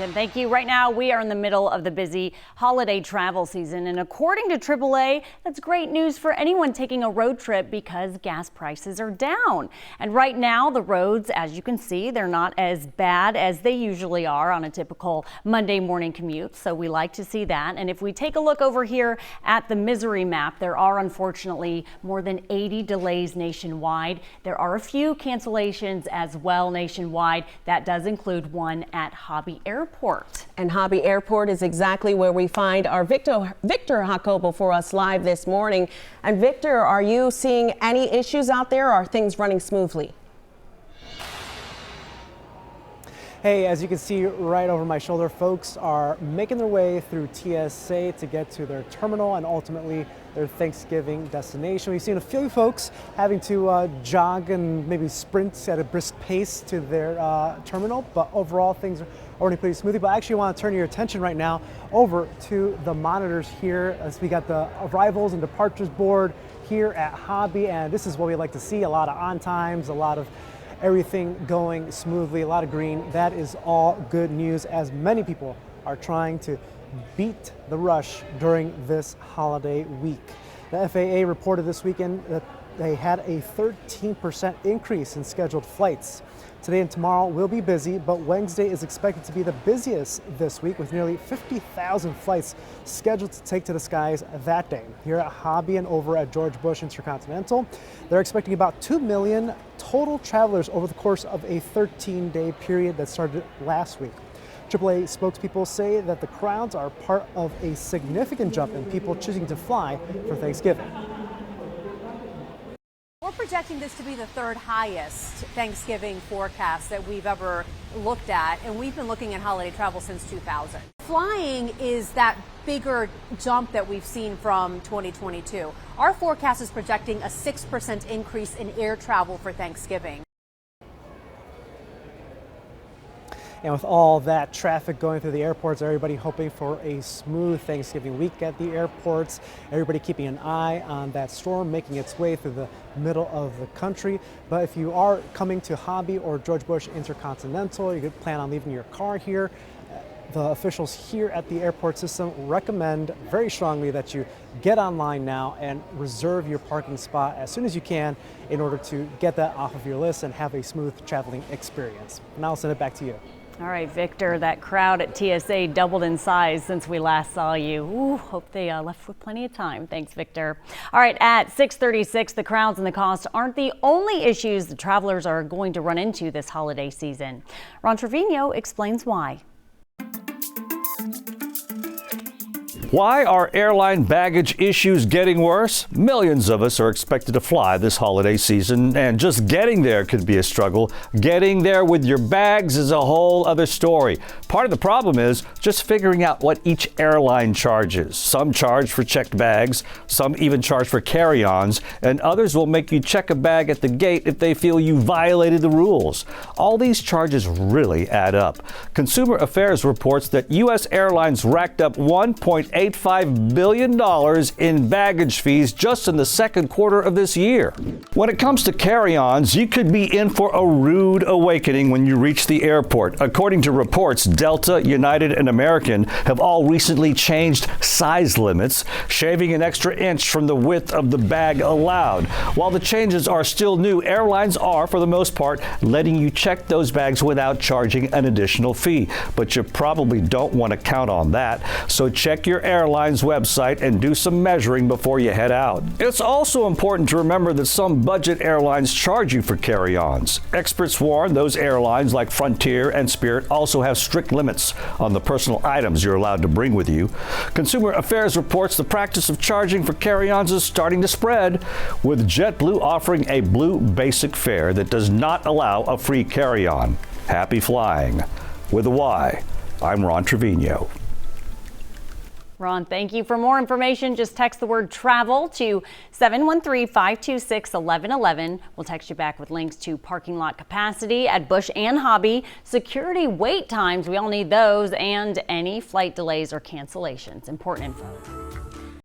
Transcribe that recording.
And thank you. Right now, we are in the middle of the busy holiday travel season. And according to AAA, that's great news for anyone taking a road trip because gas prices are down. And right now, the roads, as you can see, they're not as bad as they usually are on a typical Monday morning commute. So we like to see that. And if we take a look over here at the misery map, there are unfortunately more than 80 delays nationwide. There are a few cancellations as well nationwide. That does include one at Hobby Airport. And Hobby Airport is exactly where we find our Victor Jacobo for us live this morning. And Victor, are you seeing any issues out there? Or are things running smoothly? Hey, as you can see right over my shoulder, folks are making their way through TSA to get to their terminal and ultimately their Thanksgiving destination. We've seen a few folks having to jog and maybe sprint at a brisk pace to their terminal, but overall things are running pretty smoothly. But I actually want to turn your attention right now over to the monitors here as we got the arrivals and departures board here at Hobby, and this is what we like to see: a lot of on times, a lot of everything going smoothly, a lot of green. That is all good news as many people are trying to beat the rush during this holiday week. The FAA reported this weekend that they had a 13% increase in scheduled flights. Today and tomorrow will be busy, but Wednesday is expected to be the busiest this week with nearly 50,000 flights scheduled to take to the skies that day. Here at Hobby and over at George Bush Intercontinental, they're expecting about 2 million total travelers over the course of a 13-day period that started last week. AAA spokespeople say that the crowds are part of a significant jump in people choosing to fly for Thanksgiving. We're projecting this to be the third highest Thanksgiving forecast that we've ever looked at, and we've been looking at holiday travel since 2000. Flying is that bigger jump that we've seen from 2022. Our forecast is projecting a 6% increase in air travel for Thanksgiving. And with all that traffic going through the airports, everybody hoping for a smooth Thanksgiving week at the airports, everybody keeping an eye on that storm making its way through the middle of the country. But if you are coming to Hobby or George Bush Intercontinental, you could plan on leaving your car here. The officials here at the airport system recommend very strongly that you get online now and reserve your parking spot as soon as you can in order to get that off of your list and have a smooth traveling experience. Now I'll send it back to you. All right, Victor, that crowd at TSA doubled in size since we last saw you. Ooh, hope they left with plenty of time. Thanks, Victor. All right, at 6:36, the crowds and the cost aren't the only issues the travelers are going to run into this holiday season. Ron Trevino explains why. Why are airline baggage issues getting worse? Millions of us are expected to fly this holiday season, and just getting there could be a struggle. Getting there with your bags is a whole other story. Part of the problem is just figuring out what each airline charges. Some charge for checked bags, some even charge for carry-ons, and others will make you check a bag at the gate if they feel you violated the rules. All these charges really add up. Consumer Affairs reports that U.S. airlines racked up $1.85 billion in baggage fees just in the second quarter of this year. When it comes to carry-ons, you could be in for a rude awakening when you reach the airport. According to reports, Delta, United, and American have all recently changed size limits, shaving an extra inch from the width of the bag allowed. While the changes are still new, airlines are, for the most part, letting you check those bags without charging an additional fee. But you probably don't want to count on that, so check your airline's website and do some measuring before you head out. It's also important to remember that some budget airlines charge you for carry-ons. Experts warn those airlines like Frontier and Spirit also have strict limits on the personal items you're allowed to bring with you. Consumer Affairs reports the practice of charging for carry-ons is starting to spread, with JetBlue offering a Blue Basic fare that does not allow a free carry-on. Happy flying. With a Y, I'm Ron Trevino. Ron, thank you. For more information, just text the word travel to 713-526-1111. We'll text you back with links to parking lot capacity at Bush and Hobby, security wait times, we all need those, and any flight delays or cancellations. Important info.